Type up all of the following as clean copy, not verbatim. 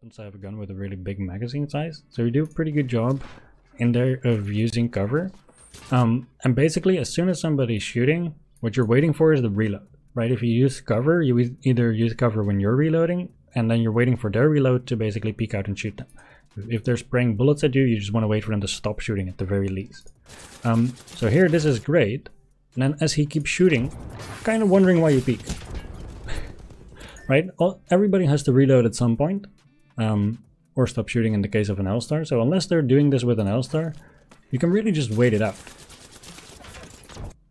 happens to have a gun with a really big magazine size, so you do a pretty good job in there of using cover. And basically, as soon as somebody's shooting, what you're waiting for is the reload, right? If you use cover, you either use cover when you're reloading, and then you're waiting for their reload to basically peek out and shoot them. If they're spraying bullets at you, you just want to wait for them to stop shooting at the very least. So here, this is great. And then as he keeps shooting, kind of wondering why you peek. Right? Everybody has to reload at some point. Or stop shooting in the case of an L-Star. So unless they're doing this with an L-Star, you can really just wait it out.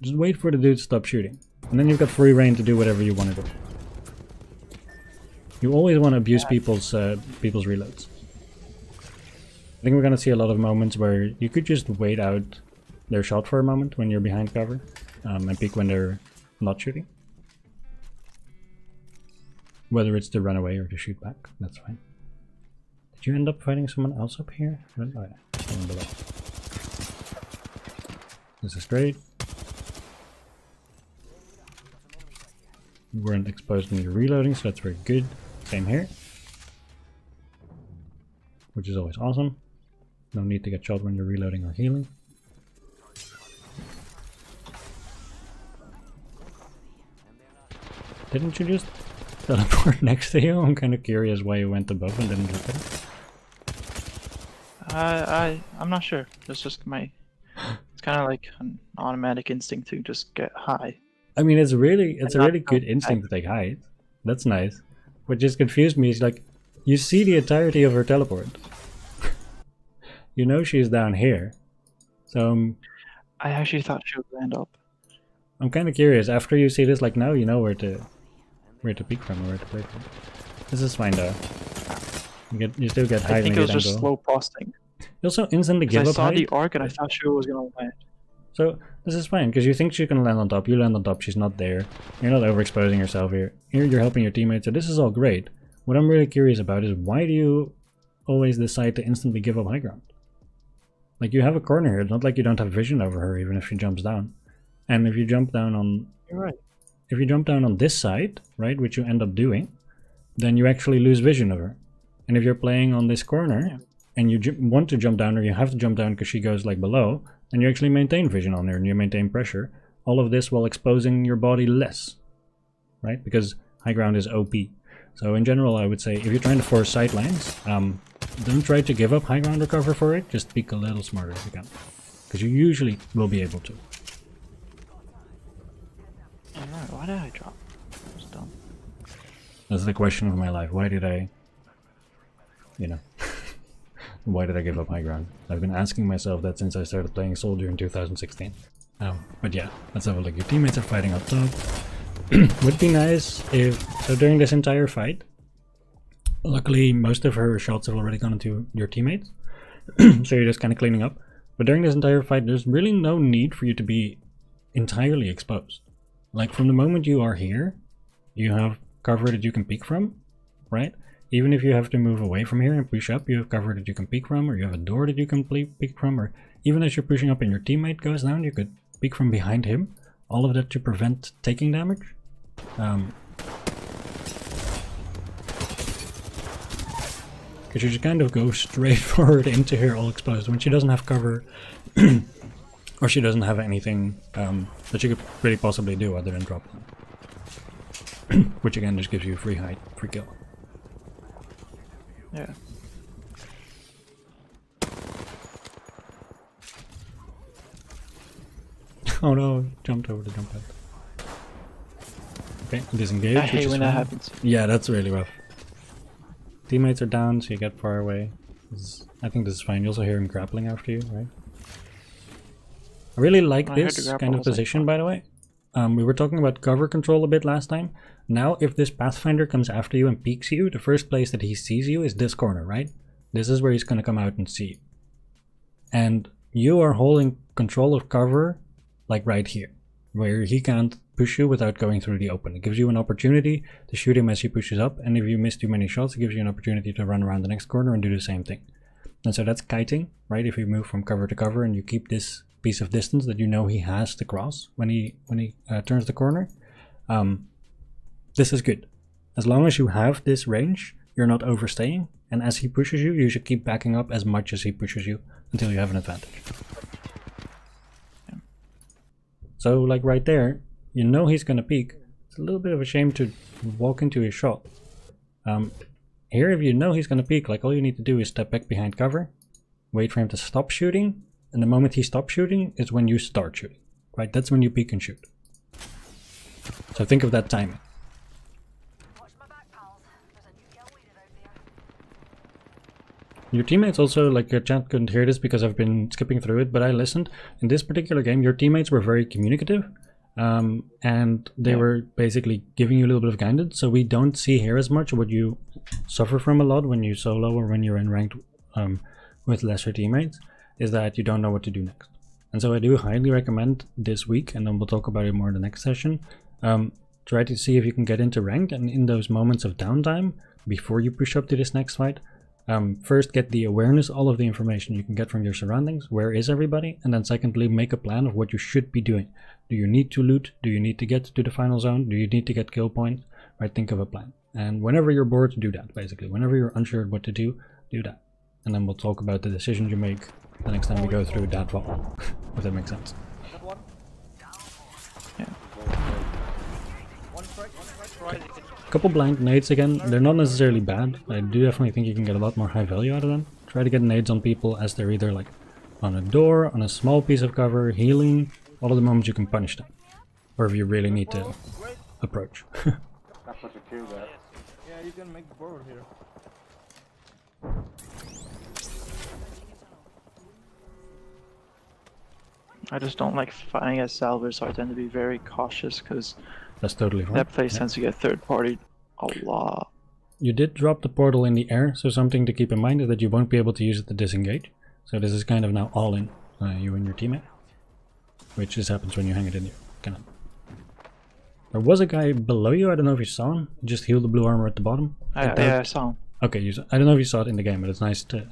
Just wait for the dude to stop shooting. And then you've got free reign to do whatever you want to do. You always want to abuse people's reloads. I think we're going to see a lot of moments where you could just wait out their shot for a moment when you're behind cover. And peek when they're not shooting. Whether it's to run away or to shoot back, that's fine. Did you end up fighting someone else up here? Oh yeah, someone below. This is great. You weren't exposed when you're reloading, so that's very good. Same here. Which is always awesome. No need to get shot when you're reloading or healing. Didn't you just teleport next to you? I'm kind of curious why you went above and didn't look at it. I'm not sure. It's just my... It's kind of like an automatic instinct to just get high. I mean, it's a really good instinct to take height. That's nice. What just confused me is like, you see the entirety of her teleport. You know she's down here. So I actually thought she would land up. I'm kind of curious. After you see this, like now you know where to peek from or where to play from. This is fine though. You still get height. I think it was just slow posting. You also instantly give up height. I saw the arc and I thought she was gonna land. So this is fine because you think she's gonna land on top. You land on top. She's not there. You're not overexposing yourself here. Here you're helping your teammates. So this is all great. What I'm really curious about is why do you always decide to instantly give up high ground? Like you have a corner here. It's not like you don't have vision over her even if she jumps down. And if you jump down on... You're right. If you jump down on this side, right, which you end up doing, then you actually lose vision of her. And if you're playing on this corner, and you want to jump down, or you have to jump down because she goes like below, then you actually maintain vision on her, and you maintain pressure. All of this while exposing your body less, right? Because high ground is OP. So in general, I would say, if you're trying to force sight lines, don't try to give up high ground or cover for it, just peek a little smarter if you can. Because you usually will be able to. Alright, why did I drop? I was dumb. That's the question of my life. Why did I, you know, why did I give up high ground? I've been asking myself that since I started playing Soldier in 2016. But yeah, let's have a look. Your teammates are fighting up top. Would be nice if, so during this entire fight, luckily most of her shots have already gone into your teammates. So you're just kind of cleaning up. But during this entire fight, there's really no need for you to be entirely exposed. Like from the moment you are here, you have cover that you can peek from, right? Even if you have to move away from here and push up, you have cover that you can peek from, or you have a door that you can peek from, or even as you're pushing up and your teammate goes down, you could peek from behind him. All of that to prevent taking damage. Because you just kind of go straight forward into her all exposed. When she doesn't have cover, or she doesn't have anything that she could really possibly do other than drop them. Which again just gives you free height, free kill. Yeah. Oh no, jumped over the jump pad. Okay, disengage. I hate when that happens. Yeah, that's really rough. Teammates are down, so you get far away. I think this is fine. You also hear him grappling after you, right? I really like this kind of position, by the way. We were talking about cover control a bit last time. Now, if this Pathfinder comes after you and peeks you, the first place that he sees you is this corner, right? This is where he's going to come out and see you. And you are holding control of cover, like right here, where he can't push you without going through the open. It gives you an opportunity to shoot him as he pushes up, and if you miss too many shots, it gives you an opportunity to run around the next corner and do the same thing. And so that's kiting, right? If you move from cover to cover and you keep this piece of distance that you know he has to cross when he turns the corner, this is good. As long as you have this range, you're not overstaying, and as he pushes you, you should keep backing up as much as he pushes you until you have an advantage. Yeah. So like right there, you know he's gonna peek. It's a little bit of a shame to walk into his shot. Here, if you know he's gonna peek, like all you need to do is step back behind cover, wait for him to stop shooting, and the moment he stops shooting is when you start shooting. Right? That's when you peek and shoot. So think of that timing. Your teammates also, like your chat couldn't hear this because I've been skipping through it, but I listened. In this particular game, your teammates were very communicative, and they were basically giving you a little bit of guidance. So we don't see here as much what you suffer from a lot when you solo or when you're in ranked with lesser teammates, is that you don't know what to do next. And so I do highly recommend this week, and then we'll talk about it more in the next session, try to see if you can get into ranked, and in those moments of downtime, before you push up to this next fight, first get the awareness, all of the information you can get from your surroundings, where is everybody, and then secondly make a plan of what you should be doing. Do you need to loot? Do you need to get to the final zone? Do you need to get kill points? Right, think of a plan. And whenever you're bored, do that, basically. Whenever you're unsure what to do that. And then we'll talk about the decisions you make the next time we go through that vault, if that makes sense. Yeah. A couple blank nades again, they're not necessarily bad. I do definitely think you can get a lot more high value out of them. Try to get nades on people as they're either like on a door, on a small piece of cover, healing, all of the moments you can punish them. Or if you really need to approach. That's what you do there. Yeah, you can make board here. I just don't like fighting as salvage, so I tend to be very cautious because That's totally fine. that place tends to get third party a lot. You did drop the portal in the air, so something to keep in mind is that you won't be able to use it to disengage. So this is kind of now all in, you and your teammate. Which just happens when you hang it in your cannon. There was a guy below you, I don't know if you saw him. He just healed the blue armor at the bottom. Yeah, I saw him. Okay, I don't know if you saw it in the game, but it's nice to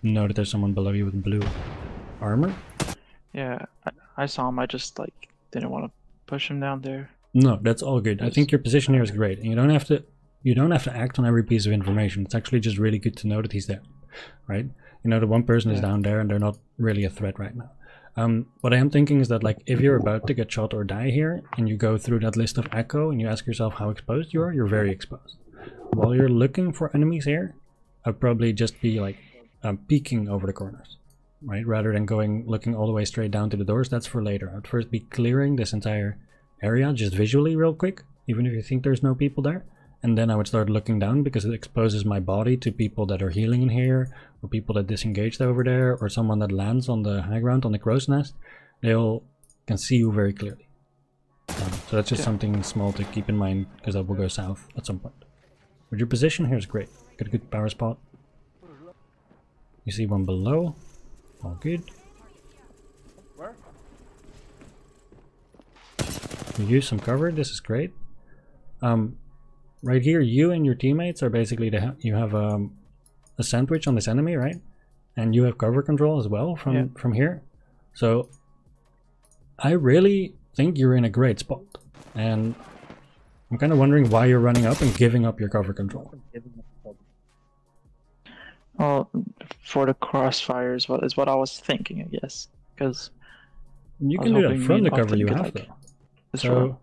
know that there's someone below you with blue armor. Yeah, I saw him. I just like didn't want to push him down there. No, that's all good. I think your position here is great, and you don't have to act on every piece of information. It's actually just really good to know that he's there, right? You know, the one person is down there, and they're not really a threat right now. What I am thinking is that, like, if you're about to get shot or die here, and you go through that list of echo, and you ask yourself how exposed you are, you're very exposed. While you're looking for enemies here, I'd probably just be like peeking over the corners. Right, rather than looking all the way straight down to the doors. That's for later. I'd first be clearing this entire area just visually real quick, even if you think there's no people there, and then I would start looking down because it exposes my body to people that are healing in here, or people that disengaged over there, or someone that lands on the high ground on the crow's nest. They all can see you very clearly. So that's just something small to keep in mind, because that will go south at some point. But your position here is great. Got a good power spot. You see one below. All good. Where? You use some cover, this is great. Right here, you and your teammates are basically, you have a sandwich on this enemy, right? And you have cover control as well from here. So I really think you're in a great spot. And I'm kind of wondering why you're running up and giving up your cover control. Well, for the crossfire is what I was thinking, I guess. Because you can do that from the cover you have, though. So,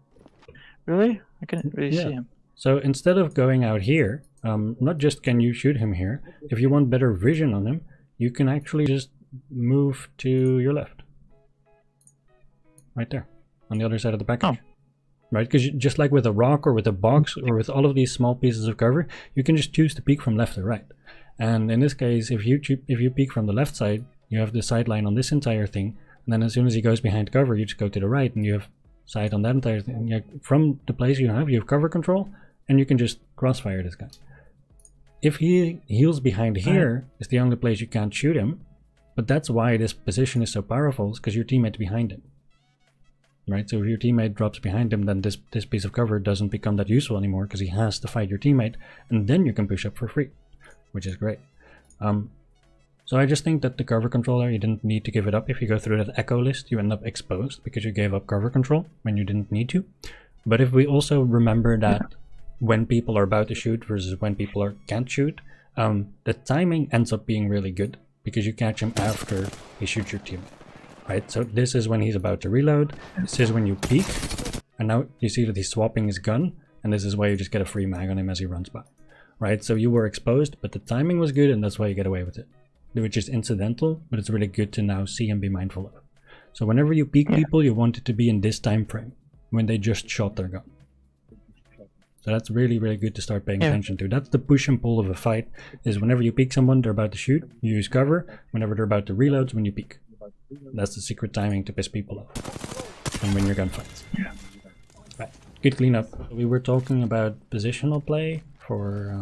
really? I couldn't really see him. So instead of going out here, not just can you shoot him here, if you want better vision on him, you can actually just move to your left. Right there, on the other side of the package. Oh. Right, because just like with a rock or with a box or with all of these small pieces of cover, you can just choose to peek from left or right. And in this case, if you peek from the left side, you have the sideline on this entire thing, and then as soon as he goes behind cover, you just go to the right, and you have sight on that entire thing. Yeah, from the place you have cover control, and you can just crossfire this guy. If he heals behind here, is the only place you can't shoot him, but that's why this position is so powerful, because your teammate's behind him. Right, so if your teammate drops behind him, then this piece of cover doesn't become that useful anymore, because he has to fight your teammate, and then you can push up for free. Which is great. So I just think that the cover controller, you didn't need to give it up. If you go through that echo list, you end up exposed because you gave up cover control when you didn't need to. But if we also remember that when people are about to shoot versus when people can't shoot, the timing ends up being really good because you catch him after he shoots your teammate, right? So this is when he's about to reload, this is when you peek, and now you see that he's swapping his gun, and this is why you just get a free mag on him as he runs by, right? So you were exposed, but the timing was good, and that's why you get away with it, which is incidental, but it's really good to now see and be mindful of. So whenever you peek people, you want it to be in this time frame, when they just shot their gun. So that's really, really good to start paying attention to. That's the push and pull of a fight, is whenever you peek someone, they're about to shoot, you use cover. Whenever they're about to reload, when you peek. That's the secret timing to piss people off and win your gunfights. Yeah. Right. Good cleanup. We were talking about positional play for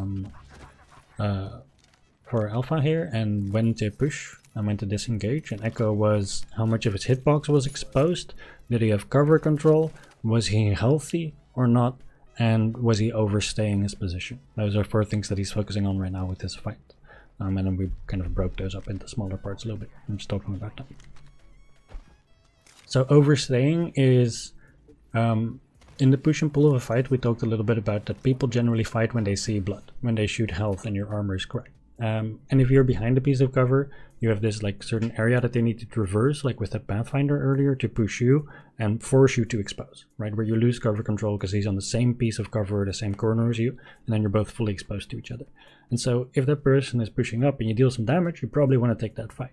Alpha here, and when to push and when to disengage. And Echo was how much of his hitbox was exposed. Did he have cover control? Was he healthy or not? And was he overstaying his position? Those are 4 things that he's focusing on right now with his fight. And then we kind of broke those up into smaller parts a little bit. I'm just talking about them. So overstaying is, in the push and pull of a fight, we talked a little bit about that people generally fight when they see blood, when they shoot health and your armor is correct. And if you're behind a piece of cover, you have this like certain area that they need to traverse, like with the Pathfinder earlier, to push you and force you to expose, right? Where you lose cover control because he's on the same piece of cover, the same corner as you, and then you're both fully exposed to each other. And so if that person is pushing up and you deal some damage, you probably want to take that fight.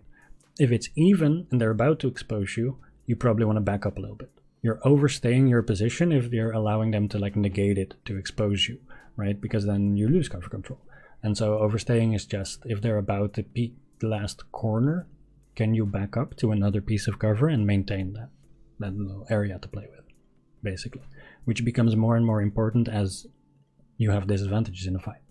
If it's even and they're about to expose you, you probably want to back up a little bit. You're overstaying your position if you're allowing them to like negate it to expose you, right? Because then you lose cover control. And so overstaying is just if they're about to peek the last corner, can you back up to another piece of cover and maintain that little area to play with, basically, which becomes more and more important as you have disadvantages in a fight.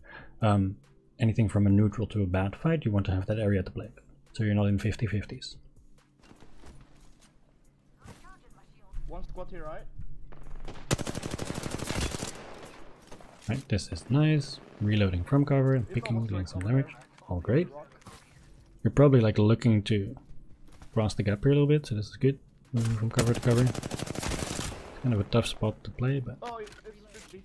Anything from a neutral to a bad fight, you want to have that area to play with, so you're not in 50-50s. One squad here, right? Right, this is nice. Reloading from cover and picking, doing some damage. All great. You're probably like looking to cross the gap here a little bit, so this is good. Moving from cover to cover. It's kind of a tough spot to play, but... Oh, it's 50.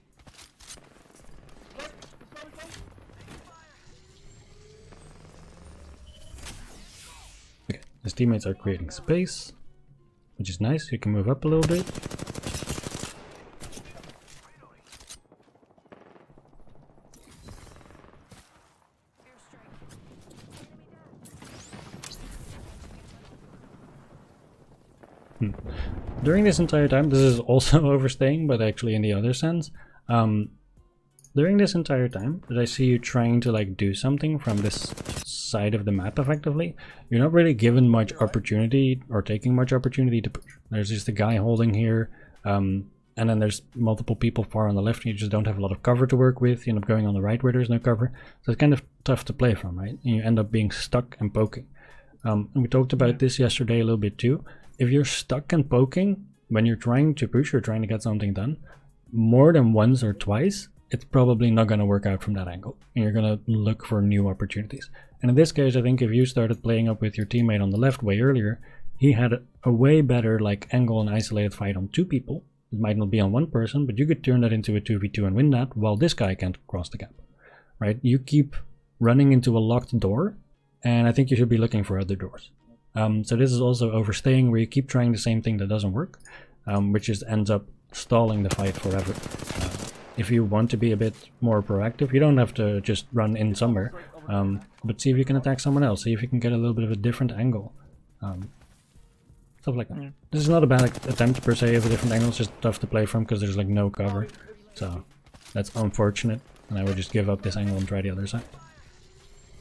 Okay, his teammates are creating space, which is nice. You can move up a little bit. During this entire time, this is also overstaying, but actually in the other sense. During this entire time that I see you trying to like do something from this side of the map effectively, you're not really given much opportunity or taking much opportunity to push. There's just a guy holding here, and then there's multiple people far on the left, and you just don't have a lot of cover to work with. You end up going on the right where there's no cover, so it's kind of tough to play from, right? And you end up being stuck and poking. And we talked about this yesterday a little bit too. If you're stuck and poking when you're trying to push or trying to get something done more than once or twice, it's probably not going to work out from that angle, and you're going to look for new opportunities. And in this case, I think if you started playing up with your teammate on the left way earlier, he had a way better like angle and isolated fight on 2 people. It might not be on 1 person, but you could turn that into a 2v2 and win that, while this guy can't cross the gap, right? You keep running into a locked door, and I think you should be looking for other doors. So this is also overstaying, where you keep trying the same thing that doesn't work, which just ends up stalling the fight forever. If you want to be a bit more proactive, you don't have to just run in somewhere, but see if you can attack someone else, see if you can get a little bit of a different angle. Stuff like that. This is not a bad attempt per se of a different angle, it's just tough to play from because there's like no cover. So that's unfortunate, and I would just give up this angle and try the other side.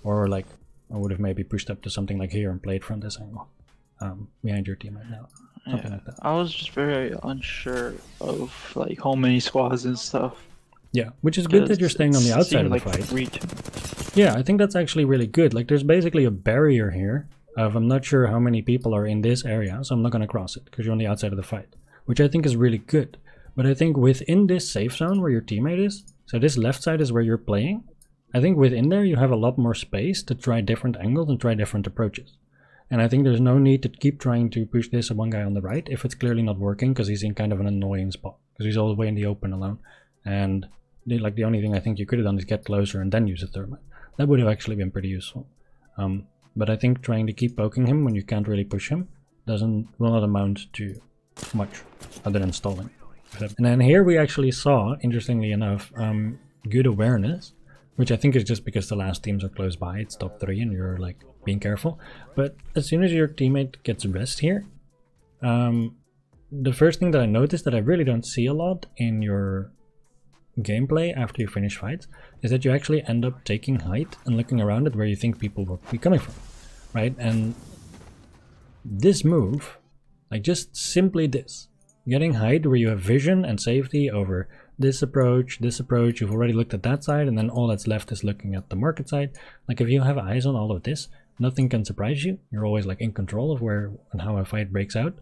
Or like, I would have maybe pushed up to something like here and played from this angle, behind your team right now. Something like that. I was just very unsure of like how many squads and stuff. Yeah, which is good that you're staying on the outside of the fight. Yeah, I think that's actually really good. Like, there's basically a barrier here of I'm not sure how many people are in this area, so I'm not going to cross it because you're on the outside of the fight, which I think is really good. But I think within this safe zone where your teammate is, so this left side is where you're playing, I think within there you have a lot more space to try different angles and try different approaches. And I think there's no need to keep trying to push this one guy on the right if it's clearly not working, because he's in kind of an annoying spot, because he's all the way in the open alone. And the only thing I think you could have done is get closer and then use a thermite. That would have actually been pretty useful. But I think trying to keep poking him when you can't really push him will not amount to much other than stalling. And then here we actually saw, interestingly enough, good awareness, which I think is just because the last teams are close by. It's top 3 and you're like being careful. But as soon as your teammate gets rest here, the first thing that I noticed that I really don't see a lot in your gameplay after you finish fights is that you actually end up taking height and looking around at where you think people will be coming from, right? And this move, like just simply this, getting height where you have vision and safety over this approach, you've already looked at that side, and then all that's left is looking at the market side. Like if you have eyes on all of this, nothing can surprise you. You're always like in control of where and how a fight breaks out.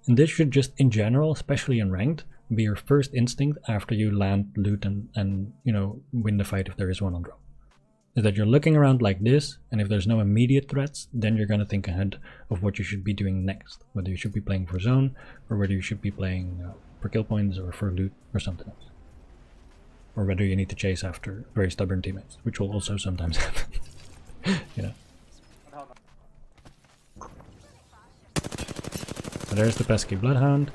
And this should just in general, especially in ranked, be your first instinct after you land, loot, and you know, win the fight if there is one on drop. Is that you're looking around like this, and if there's no immediate threats, then you're going to think ahead of what you should be doing next. Whether you should be playing for zone, or whether you should be playing for kill points, or for loot, or something else. Or whether you need to chase after very stubborn teammates, which will also sometimes happen. You know. So there's the pesky bloodhound.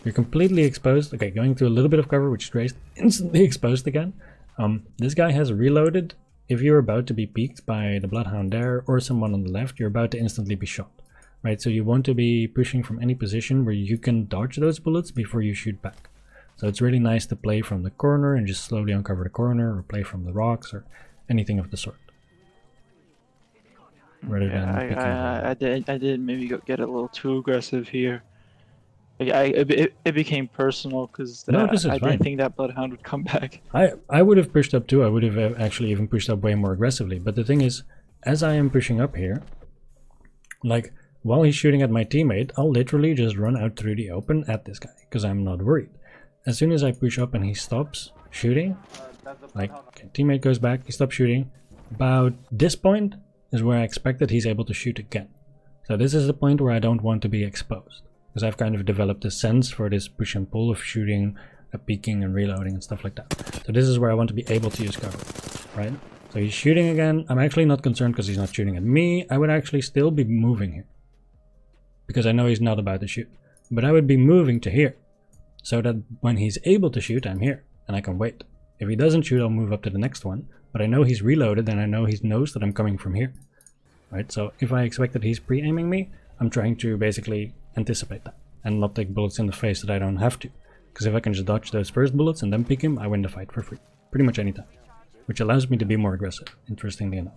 You're completely exposed. Okay, going through a little bit of cover, which is great. Instantly exposed again. This guy has reloaded. If you're about to be peeked by the bloodhound there or someone on the left, you're about to instantly be shot, right? So you want to be pushing from any position where you can dodge those bullets before you shoot back. So it's really nice to play from the corner and just slowly uncover the corner, or play from the rocks or anything of the sort. Rather than I did maybe get a little too aggressive here. Like it became personal because no, I didn't think that bloodhound would come back. I would have pushed up too. I would have actually even pushed up way more aggressively. But the thing is, as I am pushing up here, like while he's shooting at my teammate, I'll literally just run out through the open at this guy because I'm not worried. As soon as I push up and he stops shooting, like okay, teammate goes back, he stops shooting. About this point is where I expect that he's able to shoot again. So this is the point where I don't want to be exposed. Because I've kind of developed a sense for this push and pull of shooting, peeking and reloading and stuff like that. So this is where I want to be able to use cover, right? So he's shooting again. I'm actually not concerned because he's not shooting at me. I would actually still be moving here. Because I know he's not about to shoot. But I would be moving to here. So that when he's able to shoot, I'm here. And I can wait. If he doesn't shoot, I'll move up to the next one. But I know he's reloaded and I know he knows that I'm coming from here. Right? So if I expect that he's pre-aiming me, I'm trying to basically anticipate that and not take bullets in the face that I don't have to, because if I can just dodge those first bullets and then pick him, I win the fight for free pretty much anytime, which allows me to be more aggressive, interestingly enough.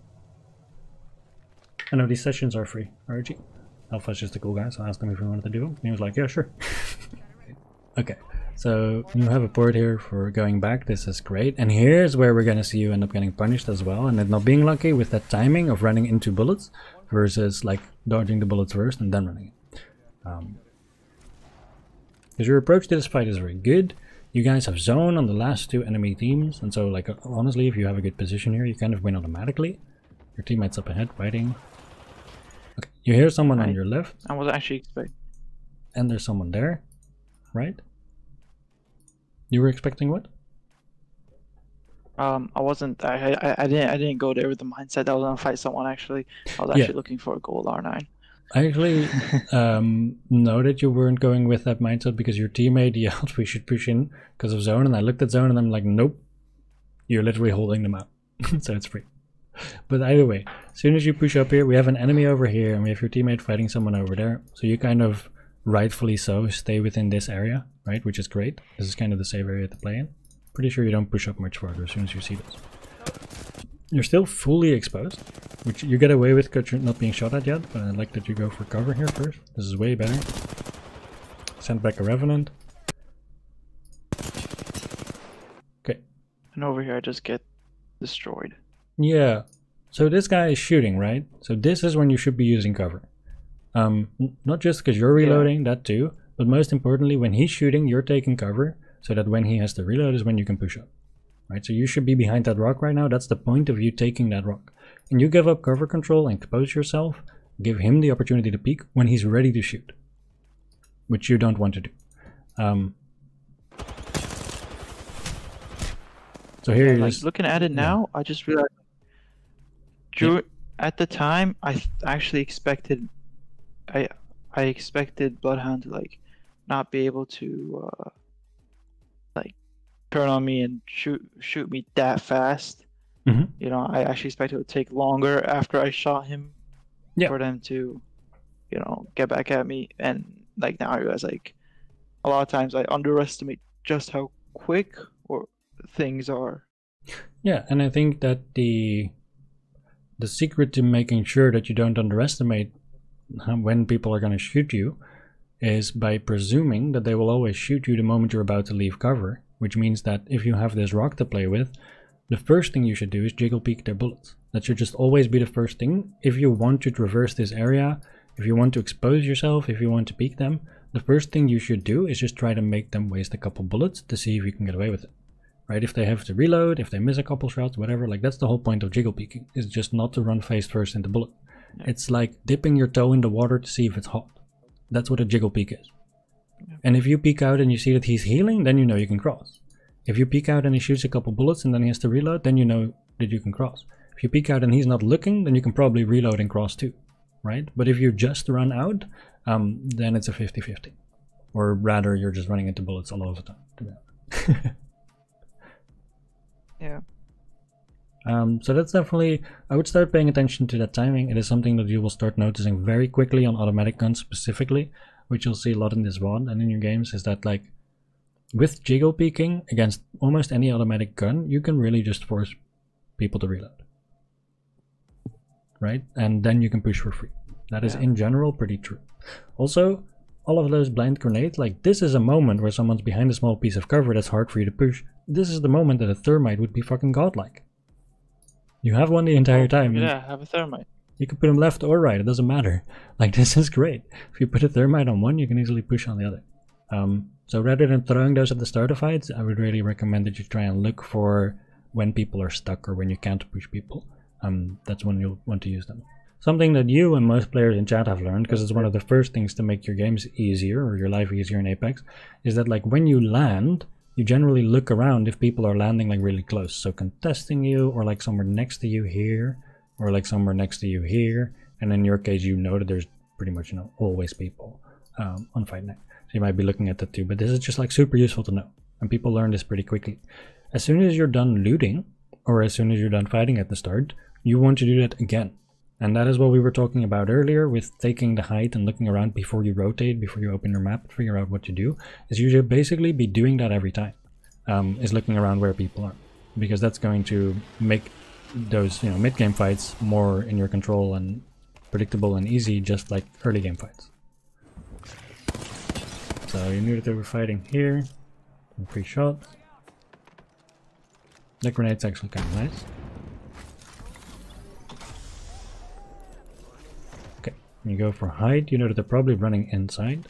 I know these sessions are free. RG Alpha's just a cool guy, so I asked him if he wanted to do them and he was like, yeah, sure. Okay, so you have a port here for going back. This is great, and here's where we're gonna see you end up getting punished as well, and it not being lucky with that timing of running into bullets versus like dodging the bullets first and then running it. Because your approach to this fight is very good. You guys have zone on the last 2 enemy teams, and so like honestly, if you have a good position here, you kind of win automatically. Your teammates up ahead fighting. Okay, you hear someone on your left. I was actually expecting. And there's someone there, right? You were expecting what? I wasn't. I didn't go there with the mindset that I was gonna fight someone. Actually, I was actually looking for a gold R9. I actually know that you weren't going with that mindset because your teammate yelled we should push in because of zone, and I looked at zone and I'm like, nope, you're literally holding them out. So it's free. But either way, as soon as you push up here, we have an enemy over here and we have your teammate fighting someone over there. So you kind of rightfully so stay within this area, right? Which is great. This is kind of the safe area to play in. Pretty sure you don't push up much farther as soon as you see this. You're still fully exposed, which you get away with because you're not being shot at yet, but I like that you go for cover here first. This is way better. Send back a Revenant. Okay. And over here I just get destroyed. Yeah. So this guy is shooting, right? So this is when you should be using cover. Not just because you're reloading, that too, but most importantly, when he's shooting, you're taking cover, so that when he has to reload is when you can push up. Right, so you should be behind that rock right now. That's the point of you taking that rock. And you give up cover control and expose yourself, give him the opportunity to peek when he's ready to shoot. Which you don't want to do. So here you're like just looking at it now, I just realized At the time, actually expected, I expected Bloodhound to like not be able to like turn on me and shoot me that fast. Mm-hmm. You know, I actually expected it would take longer after I shot him for them to, you know, get back at me. And like now I realize like a lot of times I underestimate just how quick or things are. Yeah, and I think that the secret to making sure that you don't underestimate when people are going to shoot you is by presuming that they will always shoot you the moment you're about to leave cover, which means that if you have this rock to play with, the first thing you should do is jiggle peek their bullets. That should just always be the first thing. If you want to traverse this area, if you want to expose yourself, if you want to peek them, the first thing you should do is just try to make them waste a couple bullets to see if you can get away with it. Right? If they have to reload, if they miss a couple shots, whatever, like that's the whole point of jiggle peeking, is just not to run face first into bullet. Yeah. It's like dipping your toe in the water to see if it's hot. That's what a jiggle peek is. Yeah. And if you peek out and you see that he's healing, then you know you can cross. If you peek out and he shoots a couple bullets and then he has to reload, then you know that you can cross. If you peek out and he's not looking, then you can probably reload and cross too. Right? But if you just run out, then it's a 50-50. Or rather, you're just running into bullets all of the time, to be honest. Yeah. So that's definitely, I would start paying attention to that timing. It is something that you will start noticing very quickly on automatic guns specifically, which you'll see a lot in this VOD and in your games, is that like with jiggle peeking against almost any automatic gun, you can really just force people to reload. Right? And then you can push for free. That is in general pretty true. Also, all of those blind grenades, like this is a moment where someone's behind a small piece of cover that's hard for you to push. This is the moment that a thermite would be fucking godlike. You have one the entire time. Yeah, have a thermite. You can put them left or right, it doesn't matter. Like this is great. If you put a thermite on one, you can easily push on the other. So rather than throwing those at the start of fights, I would really recommend that you try and look for when people are stuck or when you can't push people. That's when you'll want to use them. Something that you and most players in chat have learned, because it's one of the first things to make your games easier or your life easier in Apex, is that like when you land, you generally look around if people are landing like really close. So contesting you, or like somewhere next to you here, or like somewhere next to you here. And in your case, you know that there's pretty much, you know, always people on fight night. So you might be looking at that too, but this is just like super useful to know. And people learn this pretty quickly. As soon as you're done looting, or as soon as you're done fighting at the start, you want to do that again. And that is what we were talking about earlier with taking the height and looking around before you rotate, before you open your map, figure out what to do. Is you should basically be doing that every time. Is looking around where people are. Because that's going to make those, you know, mid-game fights more in your control and predictable and easy, just like early game fights. So you knew that they were fighting here. Free shot. The grenade's actually kind of nice. You go for height, you know that they're probably running inside.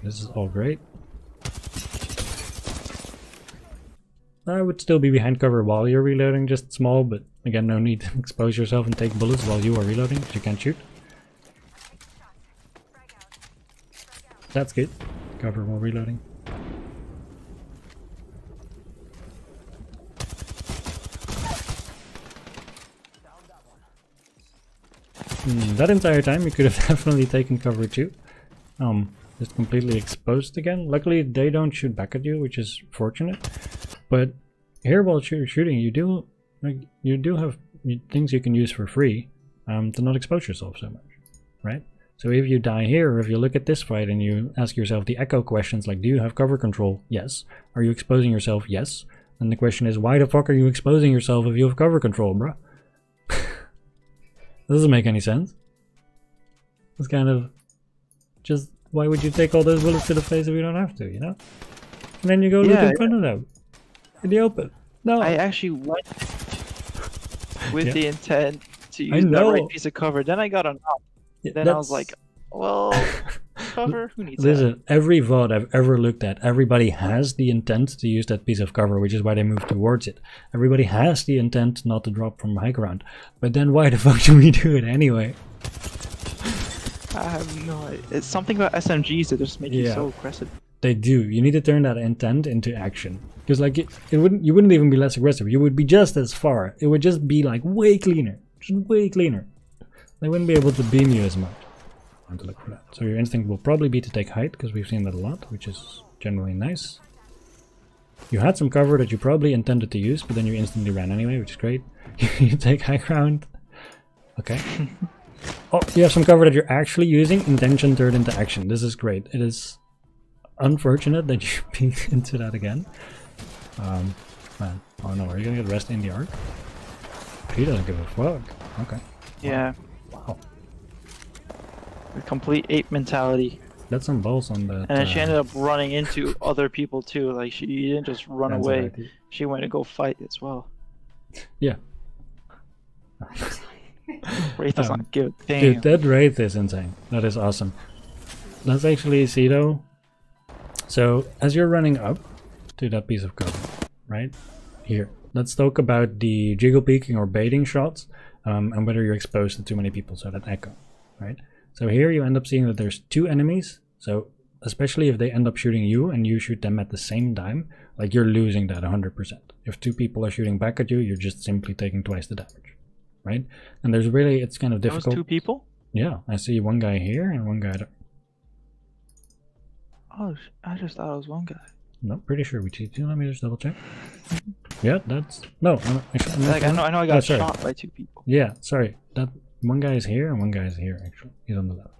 This is all great. I would still be behind cover while you're reloading, just small, but again, no need to expose yourself and take bullets while you are reloading, because you can't shoot. That's good. Cover while reloading. That entire time you could have definitely taken cover too. Just completely exposed again. Luckily they don't shoot back at you, which is fortunate. But here while you're shooting, you do have things you can use for free to not expose yourself so much, right? So if you die here, or if you look at this fight and you ask yourself the echo questions like, do you have cover control? Yes. Are you exposing yourself? Yes. And the question is, why the fuck are you exposing yourself if you have cover control, bruh? Doesn't make any sense. It's kind of just, why would you take all those bullets to the face if you don't have to, you know? And then you go look in front of them in the open. No, I actually went with the intent to use the right piece of cover. Then I got a knock. Yeah, then I was like, well, cover? Who needs Listen, that? every VOD I've ever looked at, everybody has the intent to use that piece of cover, which is why they move towards it. Everybody has the intent not to drop from high ground. But then why the fuck do we do it anyway? I have no idea. It's something about SMGs that just make you so aggressive. They do. You need to turn that intent into action. Because like you wouldn't even be less aggressive. You would be just as far. It would just be like way cleaner. Just way cleaner. They wouldn't be able to beam you as much. I want to look for that. So your instinct will probably be to take height, because we've seen that a lot, which is generally nice. You had some cover that you probably intended to use, but then you instantly ran anyway, which is great. You take high ground. Okay. Oh, you have some cover that you're actually using. Intention turned into action. This is great. It is unfortunate that you peeked into that again. Man. Oh no, are you gonna get rest in the arc? He doesn't give a fuck. Okay. Yeah. Wow. The complete ape mentality. That's some balls on that. And then she ended up running into other people too. Like she didn't just run away. She went to go fight as well. Yeah. Wraith does not give a damn. Dude, that Wraith is insane. That is awesome. Let's actually see though. So as you're running up to that piece of cover, right here, let's talk about the jiggle peeking or baiting shots, and whether you're exposed to too many people. So that echo, right? So here you end up seeing that there's 2 enemies. So especially if they end up shooting you and you shoot them at the same time, like you're losing that 100%. If 2 people are shooting back at you, you're just simply taking twice the damage, right? And there's really, it's kind of difficult. That was 2 people? Yeah, I see one guy here and one guy there. Oh, I just thought it was one guy. No, pretty sure we cheated. Let me just double check. Yeah, that's no. I'm like, I know I got shot by 2 people. Yeah, sorry. That one guy is here and one guy is here. Actually, he's on the left.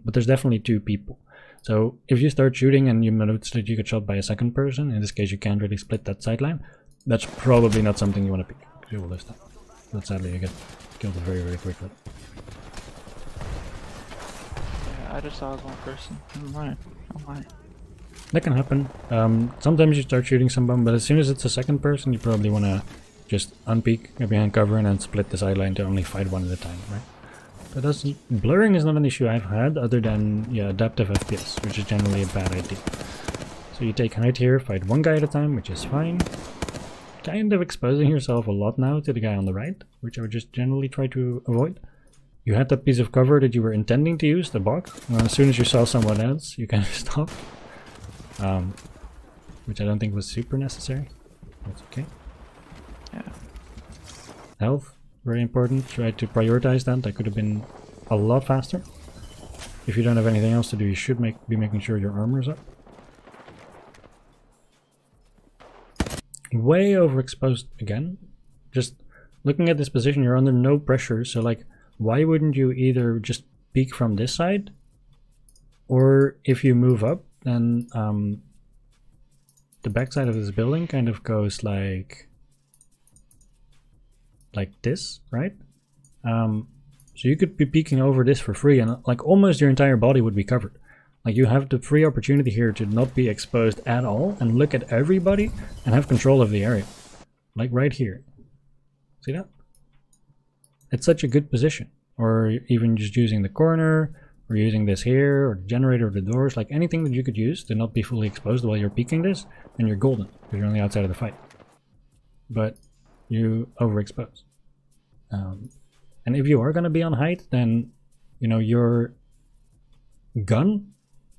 But there's definitely 2 people. So if you start shooting and you notice that you get shot by a second person, in this case you can't really split that sideline. That's probably not something you want to pick. You will lose that. But sadly, you get killed very, very quickly. Yeah, I just saw it was one person. Never mind. Oh my. That can happen. Sometimes you start shooting someone, but as soon as it's a second person, you probably want to just unpeek, get behind cover, and then split the sideline to only fight one at a time, right? But that's, blurring is not an issue I've had, other than, yeah, adaptive FPS, which is generally a bad idea. So you take height here, fight one guy at a time, which is fine. Kind of exposing yourself a lot now to the guy on the right, which I would just generally try to avoid. You had that piece of cover that you were intending to use, the box, and as soon as you saw someone else, you kind of stopped. Which I don't think was super necessary. That's okay. Yeah. Health, very important. Try to prioritize that. That could have been a lot faster. If you don't have anything else to do, you should be making sure your armor's up. Way overexposed again. Just looking at this position, you're under no pressure. So like, why wouldn't you either just peek from this side, or if you move up, then the backside of this building kind of goes like this, right? So you could be peeking over this for free, and like almost your entire body would be covered. Like you have the free opportunity here to not be exposed at all and look at everybody and have control of the area. Like right here. See that? It's such a good position. Or even just using the corner, or using this here, or the generator, or the doors, like anything that you could use to not be fully exposed while you're peeking this, and you're golden, because you're on the outside of the fight. But you overexpose. And if you are going to be on height, then, you know, your gun,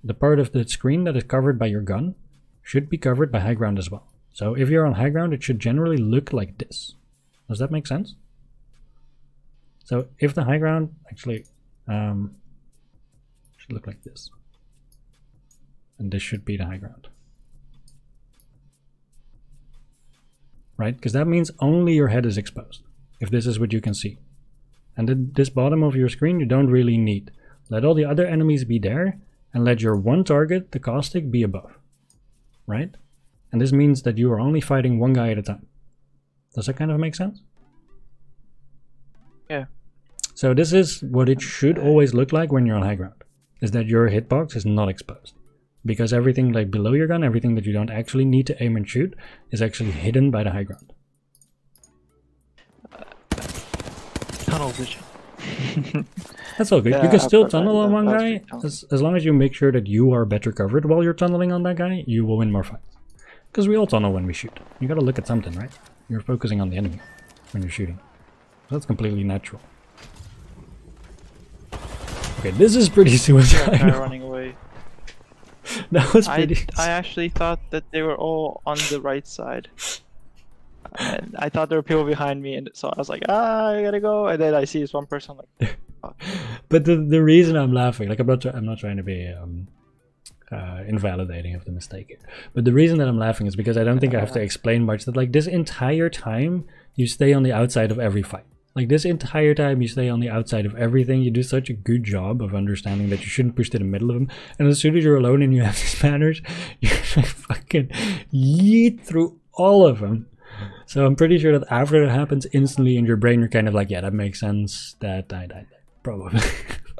the part of the screen that is covered by your gun, should be covered by high ground as well. So if you're on high ground, it should generally look like this. Does that make sense? So if the high ground actually should look like this, and this should be the high ground, right? Because that means only your head is exposed, if this is what you can see. And then this bottom of your screen you don't really need. Let all the other enemies be there, and let your one target, the caustic, be above, right? And this means that you are only fighting one guy at a time. Does that kind of make sense? Yeah. So this is what it should always look like when you're on high ground, is that your hitbox is not exposed. Because everything like below your gun, everything that you don't actually need to aim and shoot, is actually hidden by the high ground. Tunnel vision. That's all good. Yeah, you can still tunnel on one that guy, as long as you make sure that you are better covered while you're tunneling on that guy, you will win more fights. Because we all tunnel when we shoot. You gotta look at something, right? You're focusing on the enemy when you're shooting. So that's completely natural. Okay, this is pretty suicidal. Running away. That was pretty. I actually thought that they were all on the right side. And I thought there were people behind me, and so I was like, I gotta go. And then I see this one person, like, fuck. But the reason I'm laughing, like I'm not trying to be invalidating of the mistake here, but the reason that I'm laughing is because I don't think I have to explain much. That like this entire time you stay on the outside of every fight. Like this entire time you stay on the outside of everything. You do such a good job of understanding that you shouldn't push to the middle of them. And as soon as you're alone and you have these banners, you fucking yeet through all of them. So I'm pretty sure that after that happens, instantly in your brain you're kind of like, yeah, that makes sense. That I died. Probably.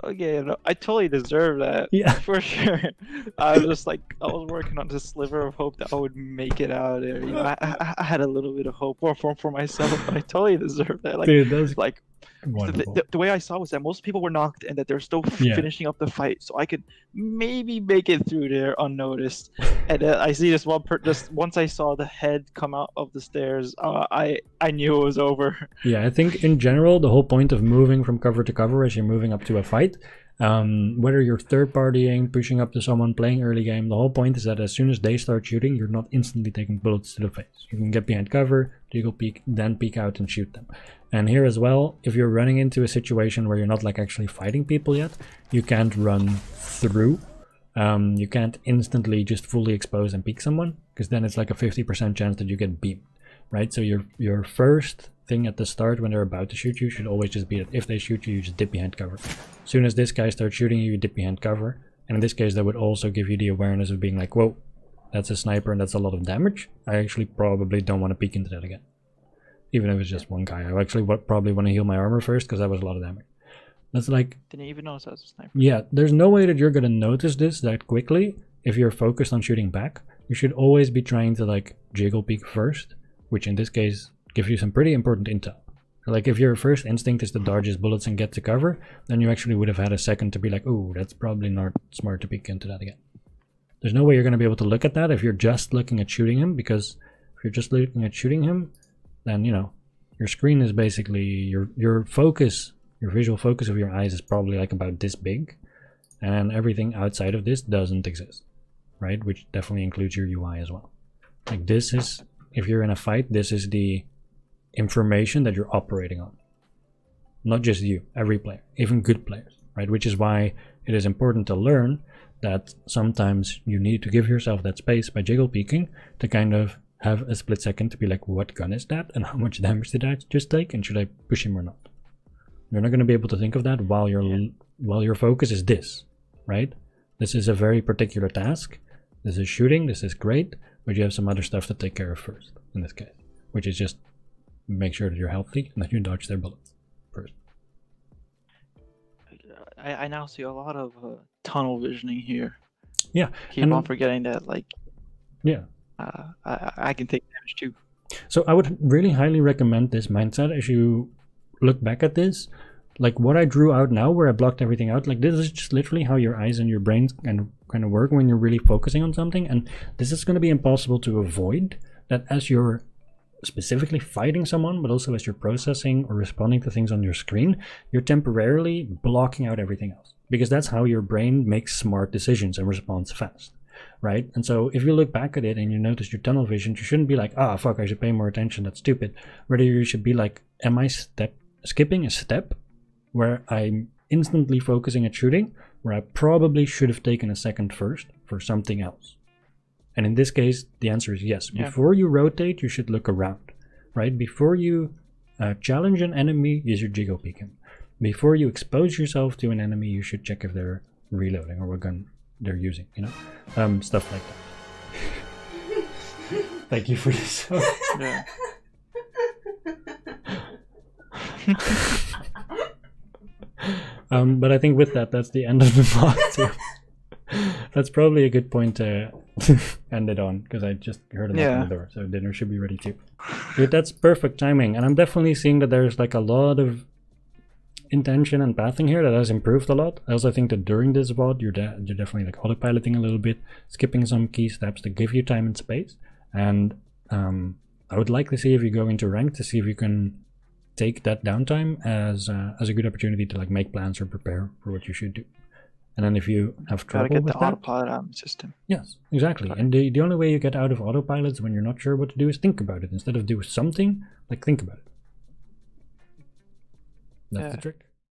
Okay, no, I totally deserve that. Yeah, for sure. I was just like, I was working on this sliver of hope that I would make it out there. You know, I had a little bit of hope for myself, but I totally deserve that. Like, dude, that's like the way I saw was that most people were knocked and that they're still finishing up the fight, so I could maybe make it through there unnoticed. And I see this one just once I saw the head come out of the stairs, I knew it was over. Yeah, I think in general the whole point of moving from cover to cover as you're moving up to a fight, whether you're third partying, pushing up to someone, playing early game, the whole point is that as soon as they start shooting, you're not instantly taking bullets to the face. You can get behind cover, jiggle peek, then peek out and shoot them. And here as well, if you're running into a situation where you're not like actually fighting people yet, you can't run through. You can't instantly just fully expose and peek someone, because then it's like a 50% chance that you get beamed, right? So your first thing at the start when they're about to shoot you should always just be that if they shoot you, you just dip behind cover. As soon as this guy starts shooting you, you dip behind cover. And in this case, that would also give you the awareness of being like, whoa, that's a sniper and that's a lot of damage. I actually probably don't want to peek into that again. Even if it's just one guy. I actually probably want to heal my armor first, because that was a lot of damage. That's like... Didn't even notice that was a sniper. Yeah, there's no way that you're going to notice this that quickly if you're focused on shooting back. You should always be trying to like jiggle peek first, which in this case gives you some pretty important intel. Like if your first instinct is to dodge his bullets and get to cover, then you actually would have had a second to be like, oh, that's probably not smart to peek into that again. There's no way you're going to be able to look at that if you're just looking at shooting him, because if you're just looking at shooting him, then, you know, your screen is basically, your focus, your visual focus of your eyes is probably like about this big, and everything outside of this doesn't exist, right? Which definitely includes your UI as well. Like this is, if you're in a fight, this is the information that you're operating on. Not just you, every player, even good players, right? Which is why it is important to learn that sometimes you need to give yourself that space by jiggle peeking to kind of have a split second to be like, what gun is that and how much damage did I just take and should I push him or not? You're not going to be able to think of that while your focus is this, right? This is a very particular task. This is shooting, this is great, but you have some other stuff to take care of first in this case, which is just make sure that you're healthy and that you dodge their bullets first. I now see a lot of tunnel visioning here. Yeah. Keep on forgetting that, like, yeah, I can take damage too. So I would really highly recommend this mindset as you look back at this. Like what I drew out now, where I blocked everything out, like this is just literally how your eyes and your brain kind of work when you're really focusing on something. And this is going to be impossible to avoid, that as you're specifically fighting someone, but also as you're processing or responding to things on your screen, you're temporarily blocking out everything else, because that's how your brain makes smart decisions and responds fast, right? And so if you look back at it and you notice your tunnel vision, you shouldn't be like, ah, fuck, I should pay more attention, that's stupid. Rather, you should be like, am I skipping a step where I'm instantly focusing at shooting, where I probably should have taken a second first for something else? And in this case, the answer is yes. Yeah. Before you rotate, you should look around, right? Before you challenge an enemy, you should jiggle peek him. Before you expose yourself to an enemy, you should check if they're reloading or what gun they're using, you know? Stuff like that. Thank you for this. Yeah. But I think with that, that's the end of the vlog too. That's probably a good point to end it on, because I just heard a knock on the door, so dinner should be ready too. Dude, that's perfect timing, and I'm definitely seeing that there's like a lot of intention and pathing here that has improved a lot. I also think that during this VOD, you're definitely like autopiloting a little bit, skipping some key steps to give you time and space. And I would like to see if you go into rank to see if you can take that downtime as a good opportunity to like make plans or prepare for what you should do. And then if you have trouble gotta get with the that, autopilot out of the system. yes, exactly. And the only way you get out of autopilots when you're not sure what to do is think about it. Instead of do something, like think about it. That's the trick.